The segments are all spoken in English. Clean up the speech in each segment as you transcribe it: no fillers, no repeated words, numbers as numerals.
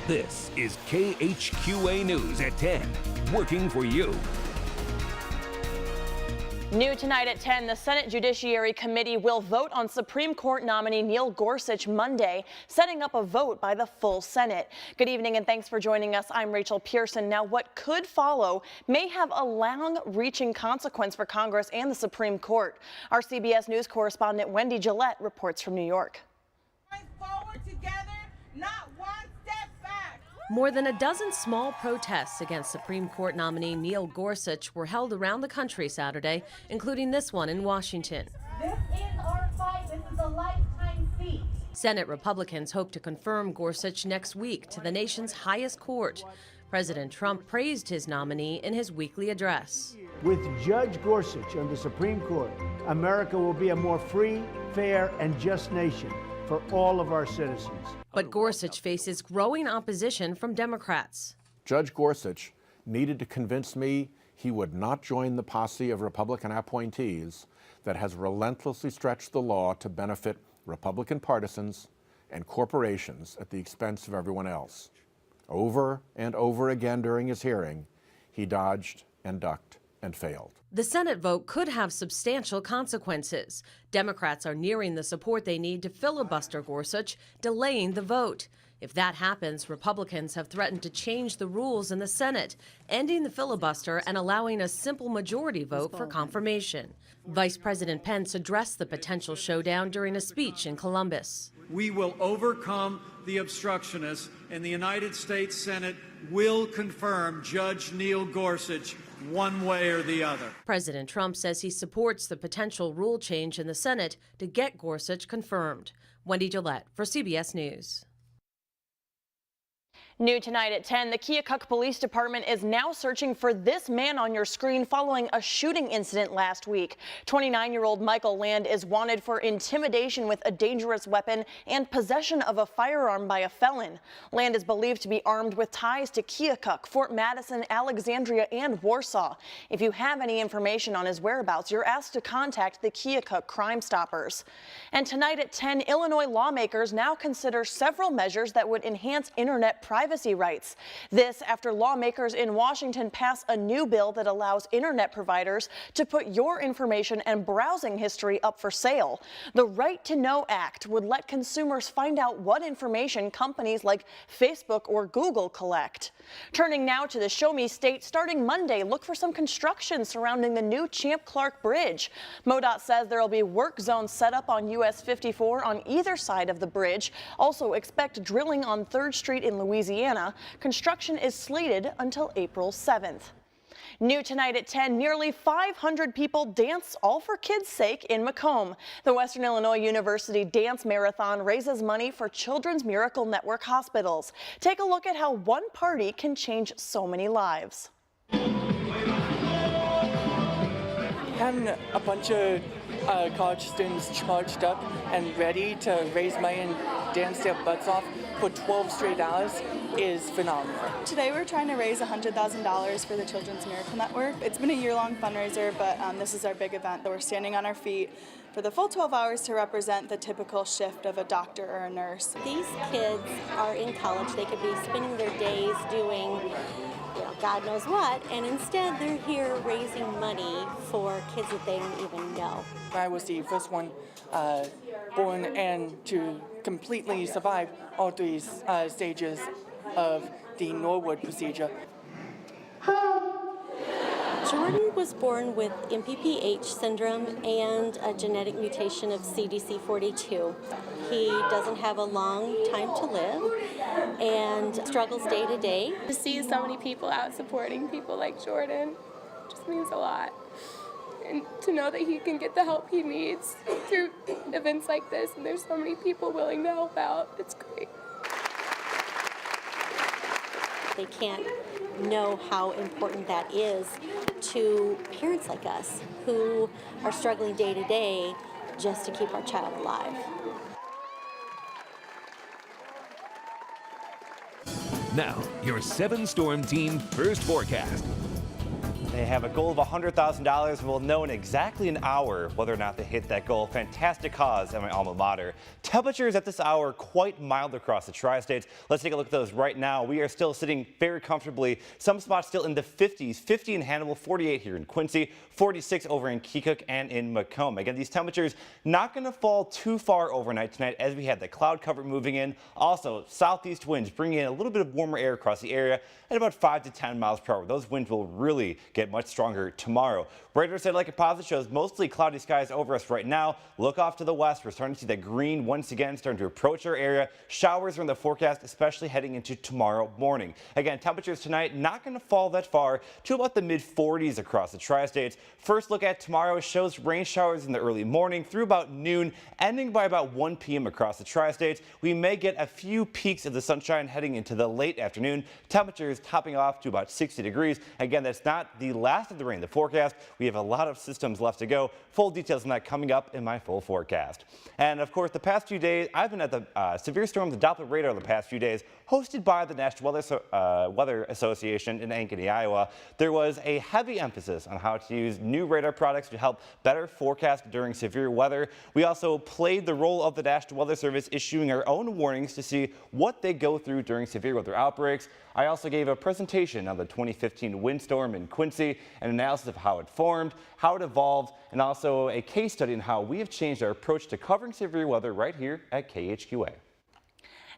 This is KHQA News at 10, working for you. New tonight at 10, the Senate Judiciary Committee will vote on Supreme Court nominee Neil Gorsuch Monday, setting up a vote by the full Senate. Good evening and thanks for joining us. I'm Rachel Pierson. Now, what could follow may have a long-reaching consequence for Congress and the Supreme Court. Our CBS News correspondent Wendy Gillette reports from New York. Forward together, not one step back. More than a dozen small protests against Supreme Court nominee Neil Gorsuch were held around the country Saturday, including this one in Washington. This is our fight. This is a lifetime seat. Senate Republicans hope to confirm Gorsuch next week to the nation's highest court. President Trump praised his nominee in his weekly address. With Judge Gorsuch on the Supreme Court, America will be a more free, fair, and just nation for all of our citizens. But Gorsuch faces growing opposition from Democrats. Judge Gorsuch needed to convince me he would not join the posse of Republican appointees that has relentlessly stretched the law to benefit Republican partisans and corporations at the expense of everyone else. Over and over again during his hearing, he dodged and ducked and failed. The Senate vote could have substantial consequences. Democrats are nearing the support they need to filibuster Gorsuch, delaying the vote. If that happens, Republicans have threatened to change the rules in the Senate, ending the filibuster and allowing a simple majority vote for confirmation. Vice President Pence addressed the potential showdown during a speech in Columbus. We will overcome the obstructionists, and the United States Senate will confirm Judge Neil Gorsuch one way or the other. President Trump says he supports the potential rule change in the Senate to get Gorsuch confirmed. Wendy Gillette for CBS News. New tonight at 10, the Keokuk Police Department is now searching for this man on your screen following a shooting incident last week. 29-year-old Michael Land is wanted for intimidation with a dangerous weapon and possession of a firearm by a felon. Land is believed to be armed with ties to Keokuk, Fort Madison, Alexandria, and Warsaw. If you have any information on his whereabouts, you're asked to contact the Keokuk Crime Stoppers. And tonight at 10, Illinois lawmakers now consider several measures that would enhance internet privacy rights. This after lawmakers in Washington pass a new bill that allows internet providers to put your information and browsing history up for sale. The Right to Know Act would let consumers find out what information companies like Facebook or Google collect. Turning now to the Show Me State, starting Monday, look for some construction surrounding the new Champ Clark Bridge. MoDOT says there will be work zones set up on US 54 on either side of the bridge. Also expect drilling on 3rd Street in Louisiana. Construction is slated until April 7th. New tonight at 10, nearly 500 people dance all for kids' sake in Macomb. The Western Illinois University Dance Marathon raises money for Children's Miracle Network hospitals. Take a look at how one party can change so many lives. Having a bunch of college students charged up and ready to raise money and dance their butts off for 12 straight hours is phenomenal. Today we're trying to raise $100,000 for the Children's Miracle Network. It's been a year-long fundraiser, but this is our big event. We're standing on our feet for the full 12 hours to represent the typical shift of a doctor or a nurse. These kids are in college. They could be spending their days doing God knows what, and instead they're here raising money for kids that they don't even know. I was the first one born and to completely survive all three stages of the Norwood procedure. Jordan was born with MPPH syndrome and a genetic mutation of CDC42. He doesn't have a long time to live and struggles day to day. To see so many people out supporting people like Jordan just means a lot. And to know that he can get the help he needs through events like this, and there's so many people willing to help out, it's great. They can't know how important that is to parents like us who are struggling day to day just to keep our child alive. Now, your 7 Storm Team first forecast. They have a goal of $100,000. We'll know in exactly an hour whether or not they hit that goal. Fantastic cause at my alma mater. Temperatures at this hour quite mild across the tri-states. Let's take a look at those right now. We are still sitting very comfortably. Some spots still in the 50s, 50 in Hannibal, 48 here in Quincy, 46 over in Keokuk and in Macomb. Again, these temperatures not going to fall too far overnight tonight as we have the cloud cover moving in. Also, southeast winds bringing in a little bit of warmer air across the area at about 5 to 10 miles per hour. Those winds will really get much stronger tomorrow. Radar satellite composite shows mostly cloudy skies over us right now. Look off to the west. We're starting to see that green once again starting to approach our area. Showers are in the forecast, especially heading into tomorrow morning. Again, temperatures tonight not going to fall that far to about the mid 40s across the tri-states. First look at tomorrow shows rain showers in the early morning through about noon, ending by about 1 p.m. across the tri-states. We may get a few peaks of the sunshine heading into the late afternoon. Temperatures topping off to about 60 degrees. Again, that's not the last of the rain. The forecast, we have a lot of systems left to go. Full details on that coming up in my full forecast. And of course, the past few days, I've been at the severe storms and Doppler radar the past few days, hosted by the National Weather Association in Ankeny, Iowa. There was a heavy emphasis on how to use new radar products to help better forecast during severe weather. We also played the role of the National Weather Service issuing our own warnings to see what they go through during severe weather outbreaks. I also gave a presentation on the 2015 windstorm in Quincy, an analysis of how it formed, how it evolved, and also a case study on how we have changed our approach to covering severe weather right here at KHQA.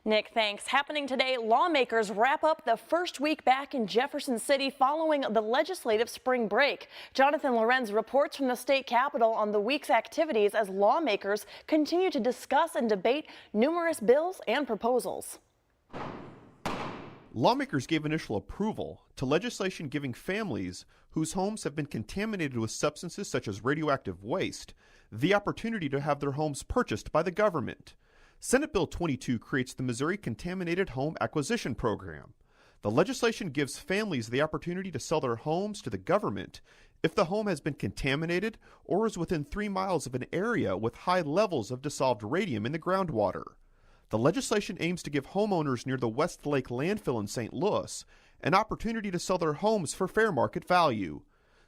Nick, thanks. Happening today, lawmakers wrap up the first week back in Jefferson City following the legislative spring break. Jonathan Lorenz reports from the state capitol on the week's activities as lawmakers continue to discuss and debate numerous bills and proposals. Lawmakers gave initial approval to legislation giving families whose homes have been contaminated with substances such as radioactive waste the opportunity to have their homes purchased by the government. Senate Bill 22 creates the Missouri Contaminated Home Acquisition Program. The legislation gives families the opportunity to sell their homes to the government if the home has been contaminated or is within 3 miles of an area with high levels of dissolved radium in the groundwater. The legislation aims to give homeowners near the West Lake landfill in St. Louis an opportunity to sell their homes for fair market value.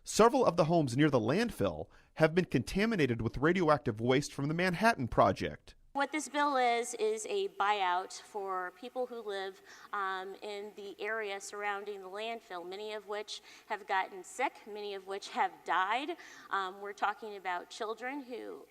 Several of the homes near the landfill have been contaminated with radioactive waste from the Manhattan Project. What this bill is a buyout for people who live in the area surrounding the landfill, many of which have gotten sick, many of which have died. We're talking about children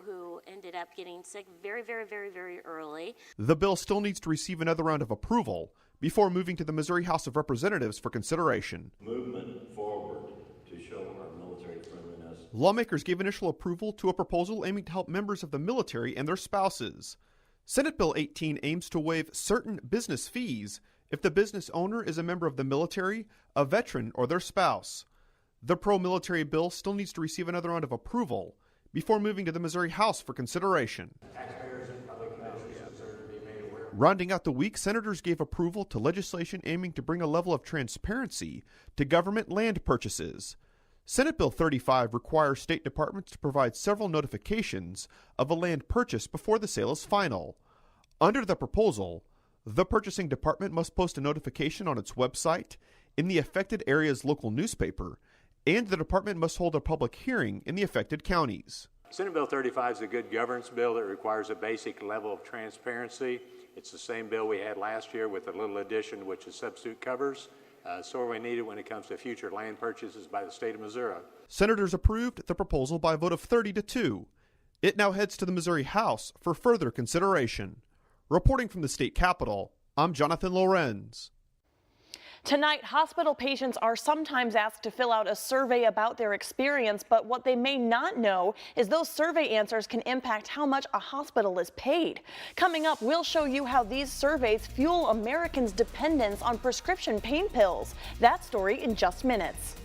who ended up getting sick very, very, very, very early. The bill still needs to receive another round of approval before moving to the Missouri House of Representatives for consideration. Movement forward to show our military friendliness. Lawmakers gave initial approval to a proposal aiming to help members of the military and their spouses. Senate Bill 18 aims to waive certain business fees if the business owner is a member of the military, a veteran, or their spouse. The pro-military bill still needs to receive another round of approval before moving to the Missouri House for consideration. Rounding out the week, senators gave approval to legislation aiming to bring a level of transparency to government land purchases. Senate Bill 35 requires state departments to provide several notifications of a land purchase before the sale is final. Under the proposal, the purchasing department must post a notification on its website, in the affected area's local newspaper, and the department must hold a public hearing in the affected counties. Senate Bill 35 is a good governance bill that requires a basic level of transparency. It's the same bill we had last year with a little addition, which is substitute covers. So we need it when it comes to future land purchases by the state of Missouri. Senators approved the proposal by a vote of 30-2. It now heads to the Missouri House for further consideration. Reporting from the state capitol, I'm Jonathan Lorenz. Tonight, hospital patients are sometimes asked to fill out a survey about their experience, but what they may not know is those survey answers can impact how much a hospital is paid. Coming up, we'll show you how these surveys fuel Americans' dependence on prescription pain pills. That story in just minutes.